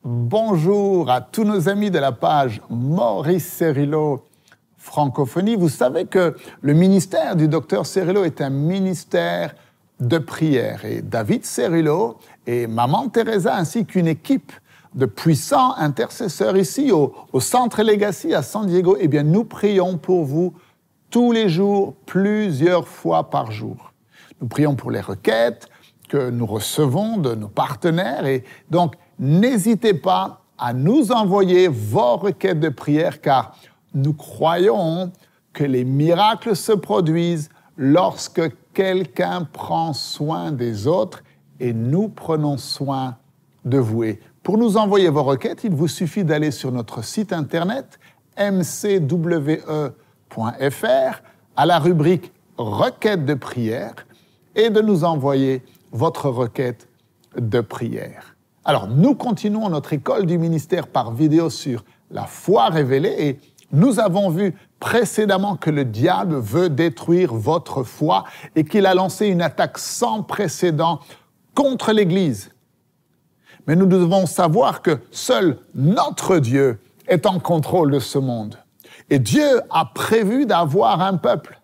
Bonjour à tous nos amis de la page Maurice Cerrillo Francophonie. Vous savez que le ministère du docteur Cerrillo est un ministère de prière. Et David Cerrillo et Maman Teresa ainsi qu'une équipe de puissants intercesseurs ici au Centre Legacy à San Diego, eh bien nous prions pour vous tous les jours, plusieurs fois par jour. Nous prions pour les requêtes que nous recevons de nos partenaires et donc n'hésitez pas à nous envoyer vos requêtes de prière car nous croyons que les miracles se produisent lorsque quelqu'un prend soin des autres et nous prenons soin de vous. Et pour nous envoyer vos requêtes, il vous suffit d'aller sur notre site internet mcwe.fr à la rubrique « Requêtes de prière » et de nous envoyer votre requête de prière. Alors, nous continuons notre école du ministère par vidéo sur la foi révélée et nous avons vu précédemment que le diable veut détruire votre foi et qu'il a lancé une attaque sans précédent contre l'Église. Mais nous devons savoir que seul notre Dieu est en contrôle de ce monde. Et Dieu a prévu d'avoir un peuple.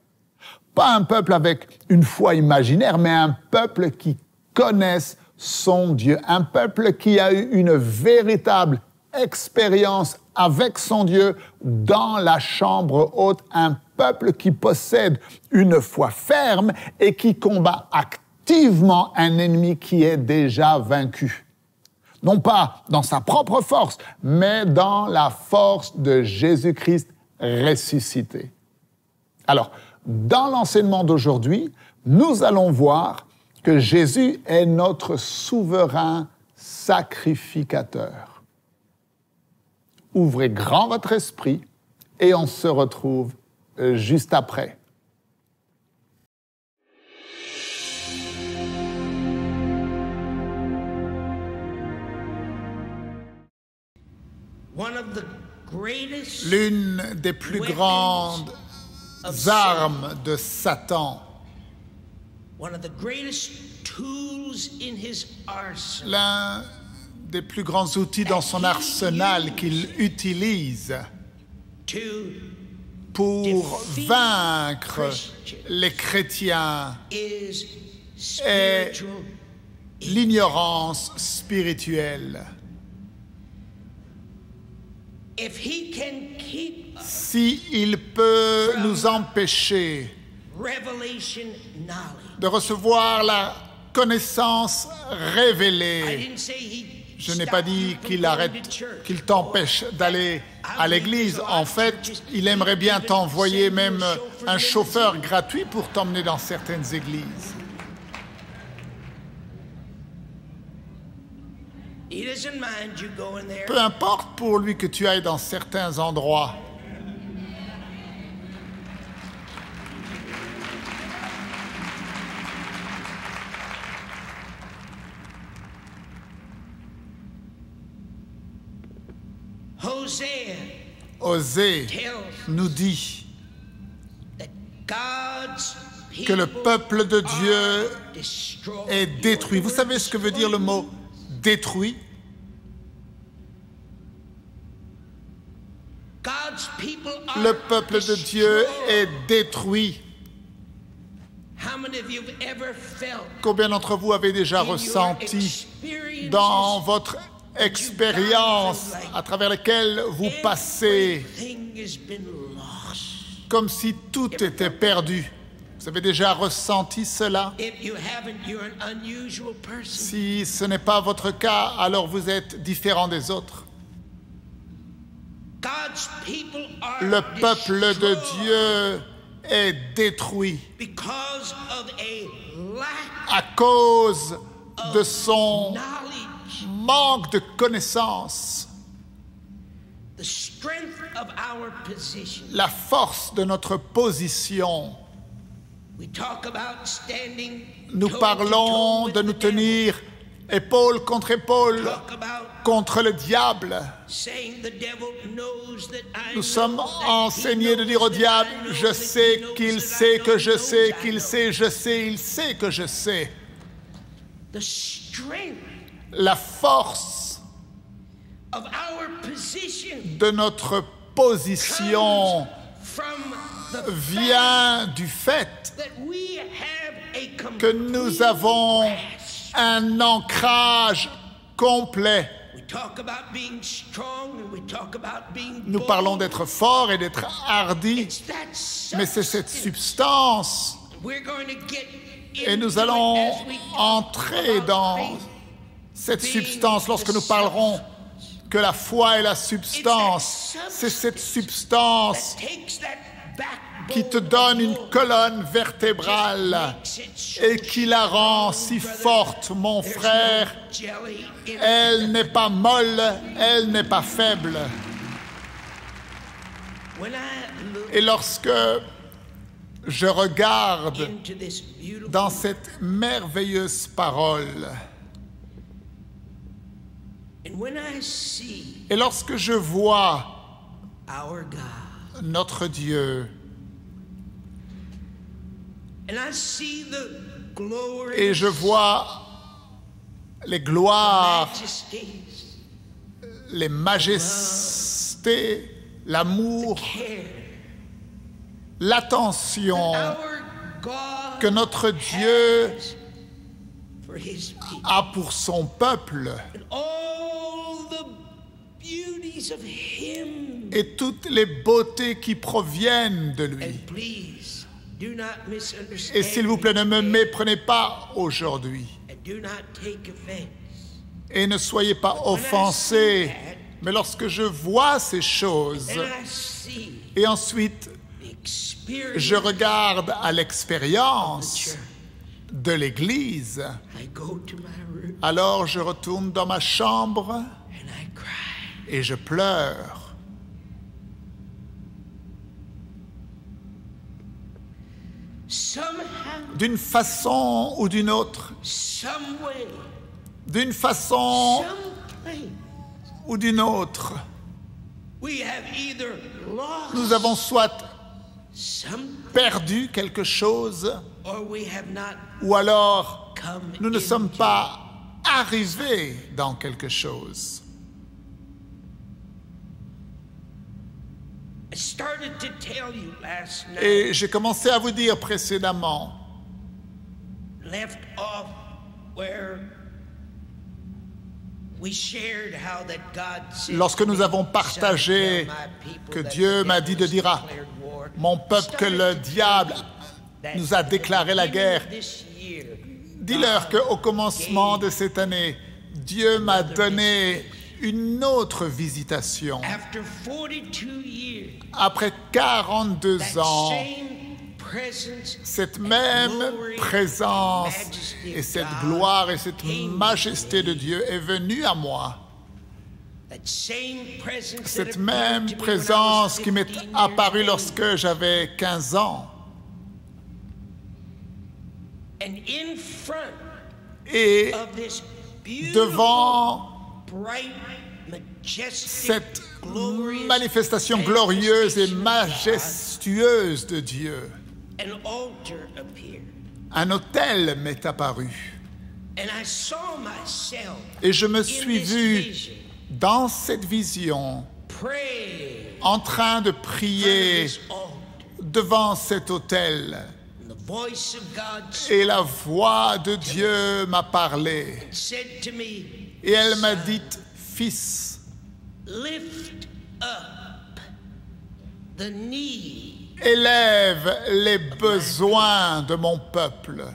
Pas un peuple avec une foi imaginaire, mais un peuple qui connaisse son Dieu, un peuple qui a eu une véritable expérience avec son Dieu dans la chambre haute, un peuple qui possède une foi ferme et qui combat activement un ennemi qui est déjà vaincu. Non pas dans sa propre force, mais dans la force de Jésus-Christ ressuscité. Alors, dans l'enseignement d'aujourd'hui, nous allons voir que Jésus est notre souverain sacrificateur. Ouvrez grand votre esprit et on se retrouve juste après. L'une des plus grandes armes de Satan, l'un des plus grands outils dans son arsenal qu'il utilise pour vaincre les chrétiens est l'ignorance spirituelle. S'il peut nous empêcher de recevoir la connaissance révélée, je n'ai pas dit qu'il t'empêche d'aller à l'église. En fait, il aimerait bien t'envoyer même un chauffeur gratuit pour t'emmener dans certaines églises. Peu importe pour lui que tu ailles dans certains endroits. Osée nous dit que le peuple de Dieu est détruit. Vous savez ce que veut dire le mot détruit? Le peuple de Dieu est détruit. Combien d'entre vous avez déjà ressenti dans votre expérience à travers laquelle vous passez comme si tout était perdu? Vous avez déjà ressenti cela? Si ce n'est pas votre cas, alors vous êtes différent des autres. Le peuple de Dieu est détruit à cause de son manque de connaissance. La force de notre position. Nous parlons de nous tenir épaule contre épaule contre le diable. Nous sommes enseignés de dire au diable, je sais qu'il sait que je sais qu'il sait, je sais, il sait que je sais. La force of our position de notre position from the vient du fait that we have a que nous avons grasp. un ancrage complet. We talk about being strong and we talk about being Nous bold. parlons d'être fort et d'être hardi, It's that mais c'est cette substance. substance We're going to get et into nous allons it as we talk entrer about dans faith. cette substance lorsque nous parlerons que la foi est la substance. C'est cette substance That takes that backbone qui te donne une colonne vertébrale makes it so et qui la rend si forte, mon there's frère. no jelly in it. Elle n'est pas molle, elle n'est pas faible. When I look Et lorsque je regarde into this beautiful dans cette merveilleuse parole, and when I see et lorsque je vois our God notre Dieu, and I see the glory et je vois les gloires, majesties, les majestés, l'amour, care l'attention our God que notre Dieu has for his people a pour son peuple and all the beauties of him. et toutes les beautés qui proviennent de lui. And please do not misunderstand Et s'il vous plaît, ne me me méprenez pas aujourd'hui and do not take offense. et ne soyez pas offensés. Mais lorsque je vois ces choses And I see et ensuite the experience je regarde à of the l'expérience church. de l'Église, I go to my room alors je retourne dans ma chambre and I cry. et je pleure. Somehow, D'une façon ou d'une autre, some way, d'une façon some place, ou d'une autre, we have either lost nous avons soit something perdu quelque chose or we have not ou alors come nous ne sommes into pas arrivés dans quelque chose. I started to tell you last night, Et j'ai commencé à vous dire précédemment, left off where we shared how that God said lorsque to nous me, avons "Son, partagé tell my people que that Dieu the m'a devil dit de has dire declared war." mon peuple que le diable nous a déclaré la guerre. Dis-leur qu'au commencement de cette année, Dieu m'a donné une autre visitation. After 42 years, Après 42 that ans, same presence cette and même glory, présence majesty et of cette God gloire et cette came majesté to de me. Dieu est venue à moi. That same presence that Cette appeared même to me when I was présence qui m'est 15 years apparue old. lorsque j'avais 15 ans. And in front Et of this beautiful, devant bright, majestic, cette glorious manifestation glorieuse et manifestation majestueuse de Dieu, of God, an altar appeared. un autel m'est apparu. And I saw myself Et je me in suis this vu vision dans cette vision pray en train de in front of prier this altar. devant cet autel. And the voice of God Et la voix de Dieu m'a parlé. said to me, Et elle m'a "Son, dit, fils, lift up the need, élève les besoins de mon peuple.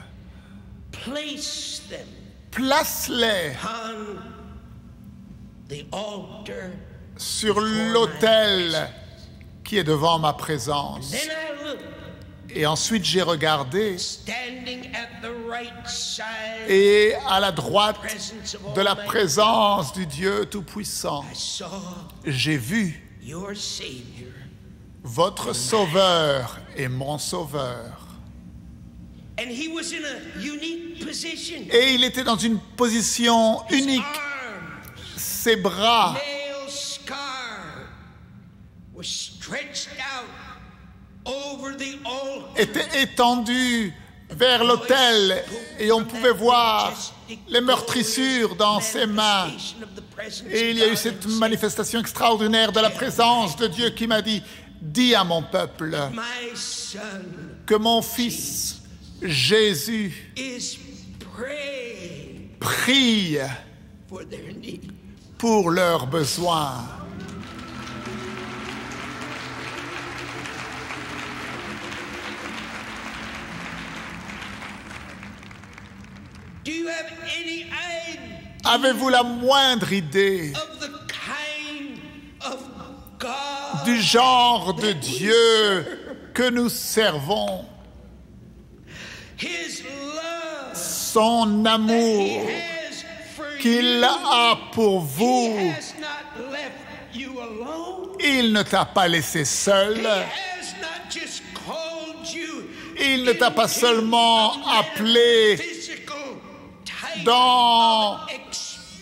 place them Place-les on the altar." sur l'autel qui est devant ma présence. Then I looked, Et ensuite j'ai regardé standing at the right side et à la droite presence of de la Almighty, présence du Dieu Tout-Puissant, I saw j'ai vu your Savior. votre Sauveur et mon Sauveur. And he was in a unique position. Et il était dans une position His unique. arms, Ses bras nail scarred, were stretched out over the altar. étaient étendus vers l'autel et on pouvait voir les meurtrissures dans ses mains. Et il y a eu cette manifestation extraordinaire de la présence de Dieu qui m'a dit, dis à mon peuple que mon fils Jésus prie pour leurs besoins. Avez-vous la moindre idée du genre de Dieu que nous servons? Son amour qu'il a pour vous. Il ne t'a pas laissé seul. Il ne t'a pas seulement appelé dans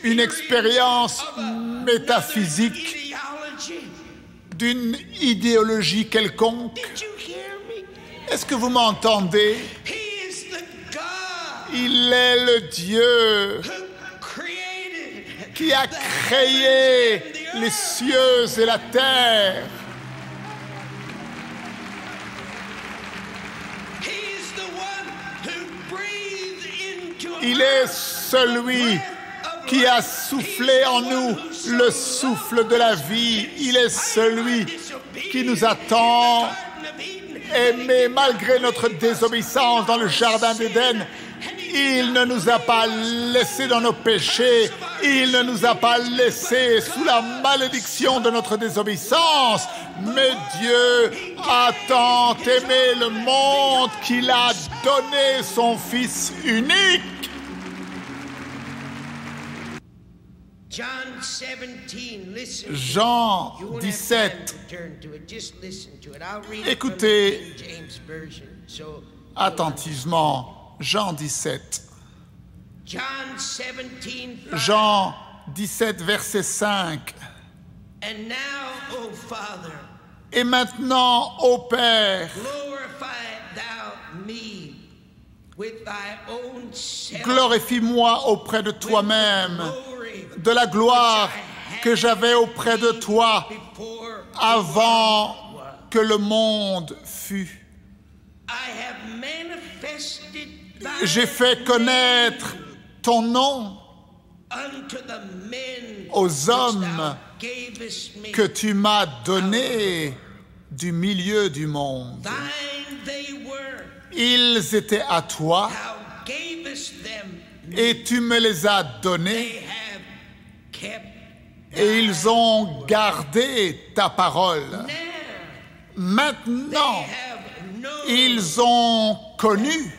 une expérience métaphysique d'une idéologie quelconque. Est-ce que vous m'entendez? Il est le Dieu qui a créé les cieux et la terre. Il est celui qui a soufflé en nous le souffle de la vie. Il est celui qui nous a tant aimés malgré notre désobéissance dans le jardin d'Éden. Il ne nous a pas laissés dans nos péchés. Il ne nous a pas laissés sous la malédiction de notre désobéissance. Mais Dieu a tant aimé le monde qu'il a donné son Fils unique. Jean 17. Écoutez attentivement. Jean 17. Jean 17, verset 5. Et maintenant, ô Père, glorifie-moi auprès de toi-même de la gloire que j'avais auprès de toi avant que le monde fût. J'ai fait connaître ton nom aux hommes que tu m'as donnés du milieu du monde. Ils étaient à toi et tu me les as donnés et ils ont gardé ta parole. Maintenant, ils ont connu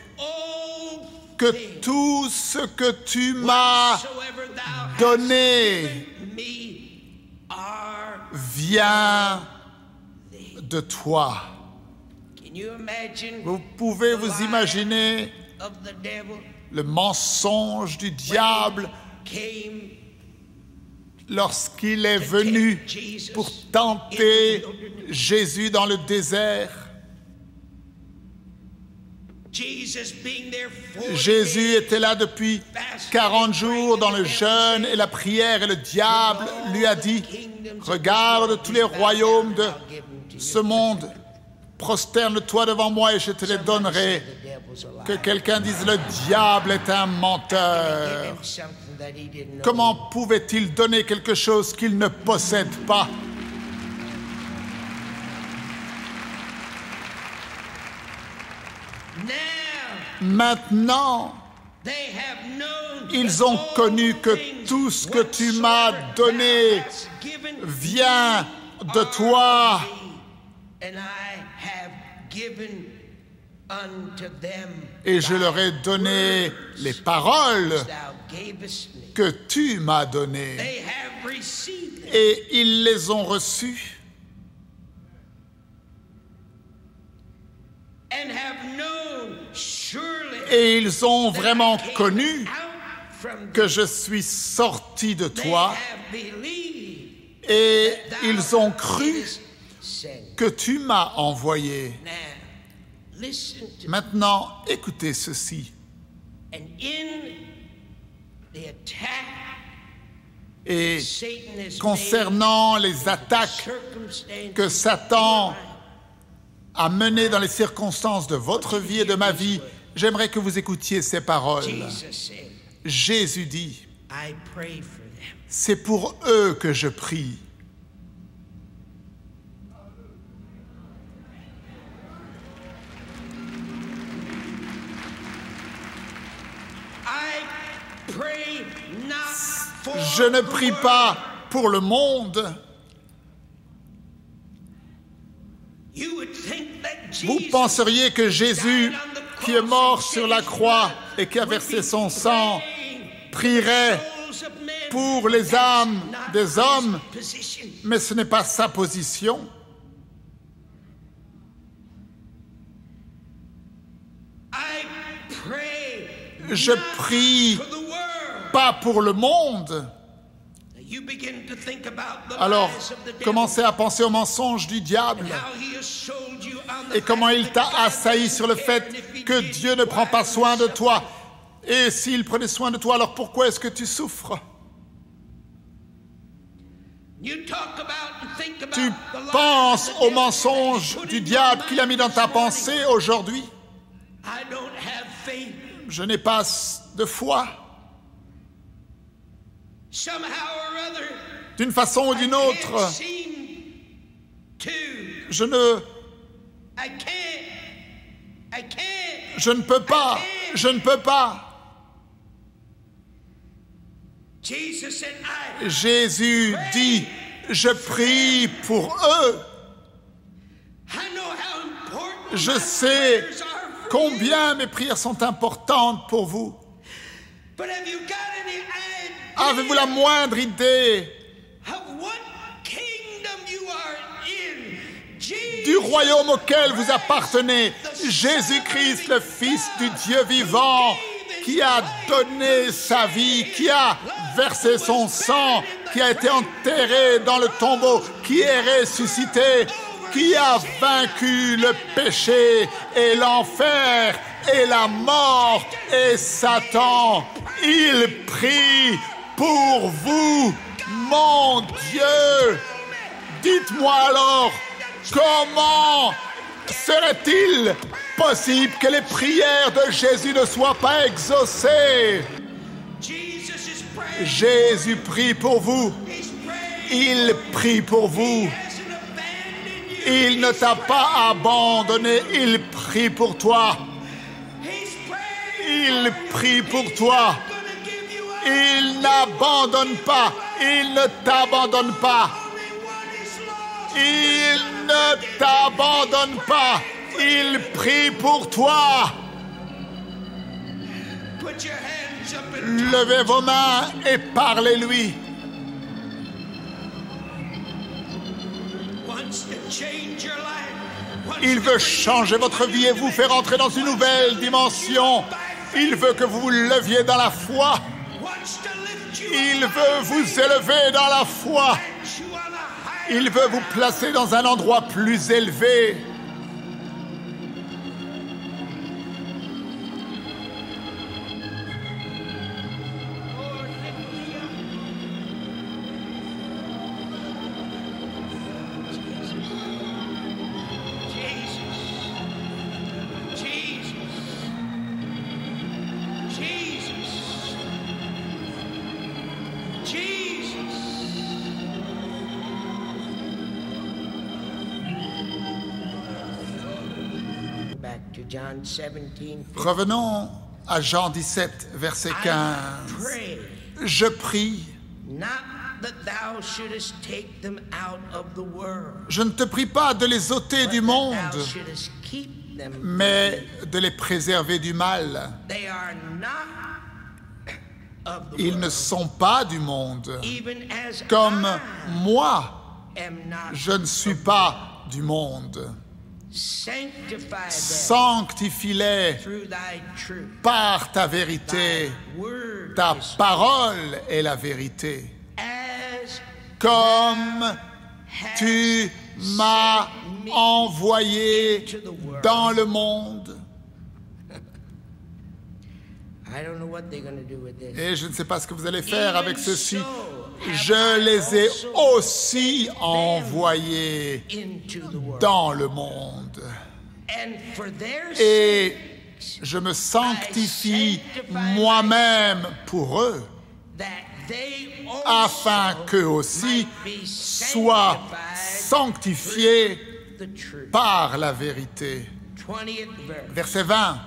que tout ce que tu m'as donné vient de toi. Vous pouvez vous imaginer le mensonge du diable lorsqu'il est venu pour tenter Jésus dans le désert. Jésus était là depuis 40 jours dans le jeûne et la prière et le diable lui a dit « Regarde tous les royaumes de ce monde, prosterne-toi devant moi et je te les donnerai. » Que quelqu'un dise « Le diable est un menteur. » Comment pouvait-il donner quelque chose qu'il ne possède pas? Maintenant, ils ont connu que tout ce que tu m'as donné vient de toi. Et je leur ai donné les paroles que tu m'as données. Et ils les ont reçues. Et ils ont vraiment connu que je suis sorti de toi. Et ils ont cru que tu m'as envoyé. listen to Maintenant, écoutez ceci. and in the attack Et Satan has concernant les made, attaques circumstances que Satan a menées dans les circonstances de votre vie et de ma vie, j'aimerais que vous écoutiez ces paroles. Jesus said, Jésus dit, I pray for them. c'est pour eux que je prie. I pray not for Je ne the prie world. pas pour le monde. You would think that Vous Jesus penseriez que Jésus, qui est mort sur la croix et qui a versé son sang, prierait pour les âmes des hommes, mais ce n'est pas sa position. Je prie pas pour le monde. Alors, commencez à penser aux mensonges du diable et comment il t'a assailli sur le fait que Dieu ne prend pas soin de toi. Et s'il prenait soin de toi, alors pourquoi est-ce que tu souffres? Tu penses aux mensonges du diable qu'il a mis dans ta pensée aujourd'hui. Je n'ai pas de foi. D'une façon ou d'une autre, je ne peux pas. Jésus dit, je prie pour eux. Je sais combien mes prières sont importantes pour vous. Avez-vous la moindre idée du royaume auquel vous appartenez? Jésus-Christ, le Fils du Dieu vivant, qui a donné sa vie, qui a versé son sang, qui a été enterré dans le tombeau, qui est ressuscité, qui a vaincu le péché et l'enfer et la mort et Satan. Il prie pour vous, mon Dieu. Dites-moi alors, comment serait-il possible que les prières de Jésus ne soient pas exaucées? Jésus prie pour vous. Il prie pour vous. Il ne t'a pas abandonné. Il prie pour toi. Il prie pour toi. Il n'abandonne pas. Il ne t'abandonne pas. Il ne t'abandonne pas. Il prie pour toi. Levez vos mains et parlez-lui. Il veut changer votre vie et vous faire entrer dans une nouvelle dimension. Il veut que vous vous leviez dans la foi. Il veut vous élever dans la foi. Il veut vous placer dans un endroit plus élevé. Revenons à Jean 17, verset 15. Je prie. Je ne te prie pas de les ôter du monde, mais de les préserver du mal. Ils ne sont pas du monde, comme moi, je ne suis pas du monde. Sanctifie-les par ta vérité. Ta parole est la vérité. Comme tu m'as envoyé dans le monde, I don't know what they're going to do with this. Et je ne sais pas ce que vous allez faire avec ceci. Je les ai aussi envoyés Into the world. dans le monde. And for their Et sake, je me sanctifie moi-même pour eux, that they afin also qu'eux aussi might be soient sanctifiés the truth. par la vérité. 20th verse, Verset 20,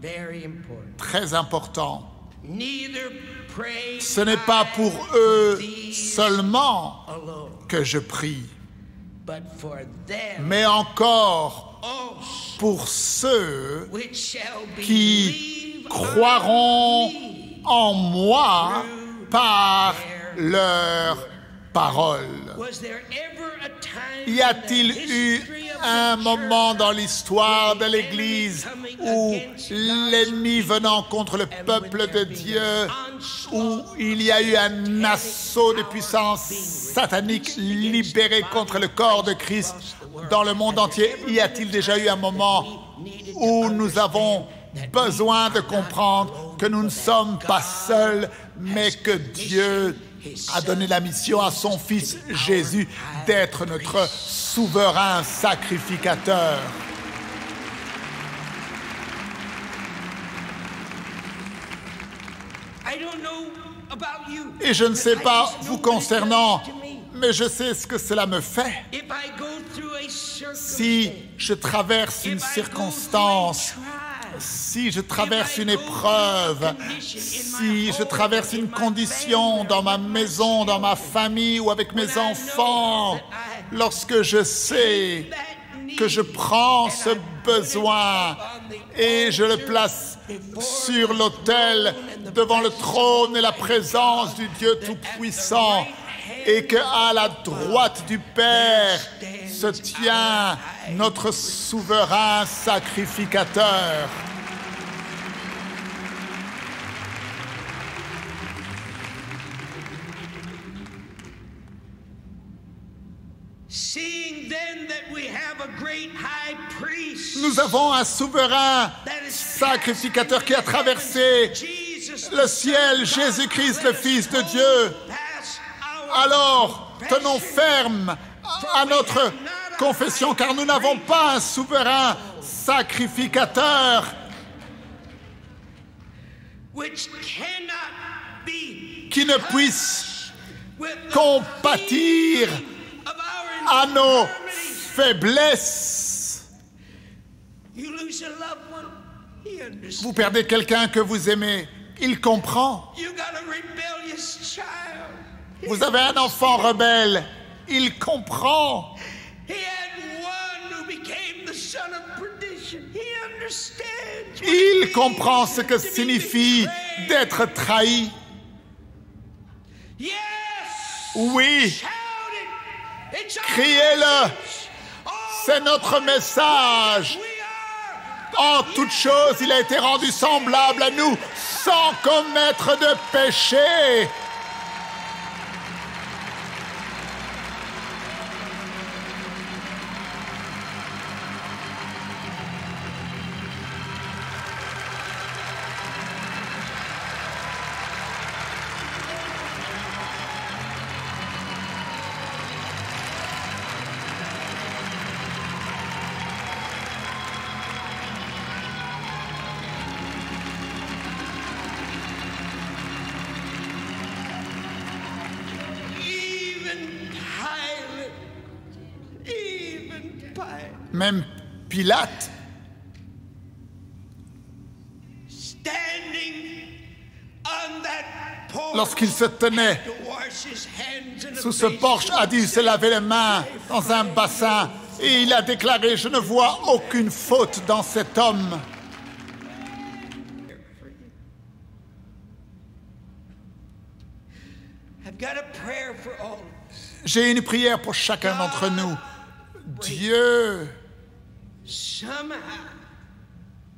very important. très important. Neither pray Ce n'est pas pour eux these seulement alone, que je prie, but for them mais encore also, pour ceux which shall qui believe croiront on me. en moi par leur parole. Was there ever a time Y a-t-il in the eu history of un the moment church dans l'histoire de l'Église où l'ennemi venant contre le peuple de Dieu, où il y a eu un assaut de puissance satanique libéré contre le corps de Christ dans le monde entier? Y a-t-il déjà eu un moment où nous avons besoin de comprendre que nous ne sommes pas seuls, mais que Dieu a donné la mission à son Fils Jésus d'être notre souverain sacrificateur? I don't know about you, Et je ne sais but I pas just know vous what it concernant, does to me. mais je sais ce que cela me fait. If I go through a Si circumstance, je traverse une if I go circonstance, through a trial, si je traverse une épreuve, si je traverse une condition dans ma maison, dans ma famille ou avec mes enfants, lorsque je sais que je prends ce besoin et je le place sur l'autel devant le trône et la présence du Dieu Tout-Puissant, et qu'à la droite du Père se tient notre souverain sacrificateur. seeing then that we have a great high priest Nous avons un souverain sacrificateur qui a traversé le ciel, Jésus-Christ, le Fils de Dieu. Alors, tenons ferme à notre confession, car nous n'avons pas un souverain sacrificateur which cannot be qui ne puisse with the compatir of our à nos infirmities. faiblesses. You lose a loved one, he understands. Vous perdez quelqu'un que vous aimez, il comprend. You got a rebellious child. Vous avez un enfant rebelle, il comprend. He had one who became the son of perdition. He understands. what Il it comprend means ce que to be signifie betrayed. d'être trahi. Yes. Oui, Shout it. It's our criez-le. message. Oh, C'est notre message. we are. En toute chose, il a été rendu semblable à nous, sans commettre de péché. Even Pilate, Même Pilate, standing on that porch lorsqu'il se tenait to wash his hands in a sous ce basin, porche, a dû se laver les mains dans un bassin et il a déclaré « Je ne vois aucune faute dans cet homme ». I've got a prayer for all. J'ai une prière pour chacun d'entre nous. Dieu, Somehow,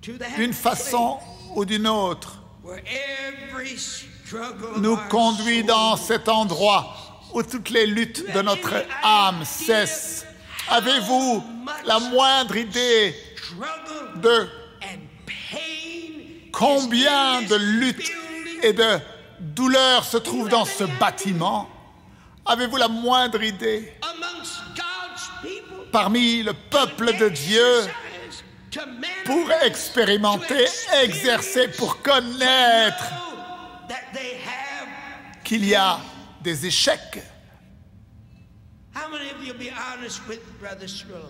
to that d'une façon ou d'une autre, where every struggle of nous our conduit soul dans cet endroit où toutes les luttes de notre âme cessent. Avez-vous la moindre idée struggle de and pain Combien de luttes et de douleurs se trouvent dans ce bâtiment? Avez-vous la moindre idée? Parmi le peuple de Dieu, pour expérimenter, exercer, pour connaître qu'il y a des échecs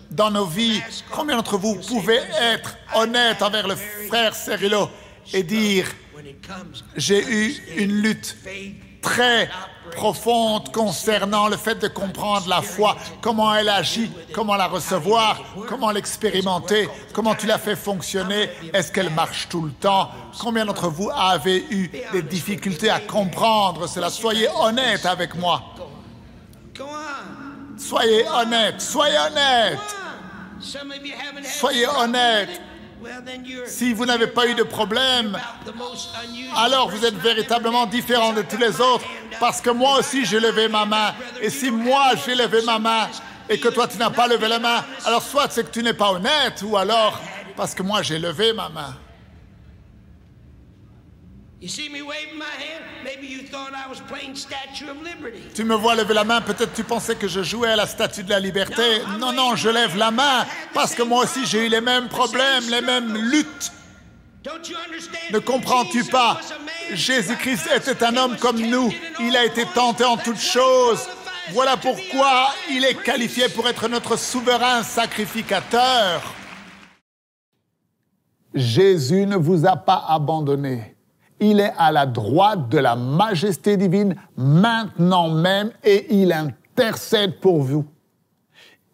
dans nos vies. Combien d'entre vous pouvez être honnête envers le frère Cerullo et dire « J'ai eu une lutte très profonde concernant le fait de comprendre la foi, comment elle agit, comment la recevoir, comment l'expérimenter, comment tu la fais fonctionner, est-ce qu'elle marche tout le temps? Combien d'entre vous avez eu des difficultés à comprendre cela? Soyez honnête avec moi. Soyez honnête, soyez honnête. Soyez honnête. Si vous n'avez pas eu de problème, alors vous êtes véritablement différent de tous les autres, parce que moi aussi j'ai levé ma main. Et si moi j'ai levé ma main et que toi tu n'as pas levé la main, alors soit c'est que tu n'es pas honnête, ou alors parce que moi j'ai levé ma main. Tu me vois lever la main, peut-être tu pensais que je jouais à la Statue de la Liberté. Non, non, je lève la main parce que moi aussi j'ai eu les mêmes problèmes, les mêmes luttes. Ne comprends-tu pas? Jésus-Christ était un homme comme nous. Il a été tenté en toutes choses. Voilà pourquoi il est qualifié pour être notre souverain sacrificateur. Jésus ne vous a pas abandonné. Il est à la droite de la majesté divine maintenant même et il intercède pour vous.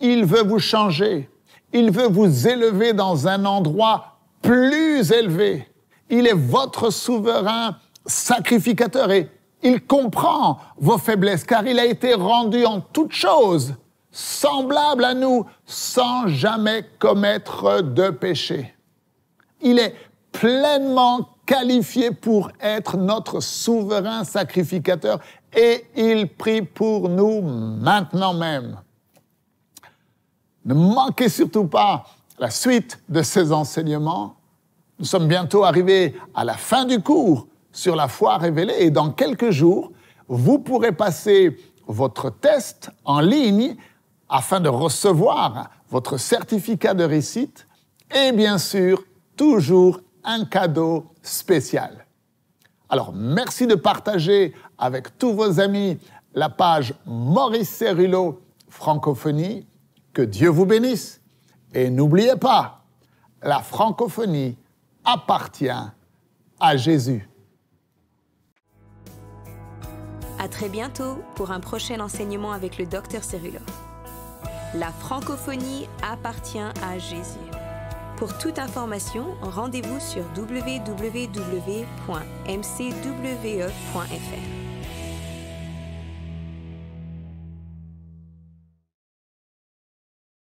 Il veut vous changer. Il veut vous élever dans un endroit plus élevé. Il est votre souverain sacrificateur et il comprend vos faiblesses car il a été rendu en toutes choses semblable à nous sans jamais commettre de péché. Il est pleinement qualifié pour être notre souverain sacrificateur et il prie pour nous maintenant même. Ne manquez surtout pas la suite de ces enseignements. Nous sommes bientôt arrivés à la fin du cours sur la foi révélée et dans quelques jours, vous pourrez passer votre test en ligne afin de recevoir votre certificat de réussite et bien sûr, toujours un cadeau spécial. Alors, merci de partager avec tous vos amis la page Maurice Cerullo Francophonie. Que Dieu vous bénisse. Et n'oubliez pas, la francophonie appartient à Jésus. À très bientôt pour un prochain enseignement avec le Dr Cerullo. La francophonie appartient à Jésus. Pour toute information, rendez-vous sur www.mcwe.fr.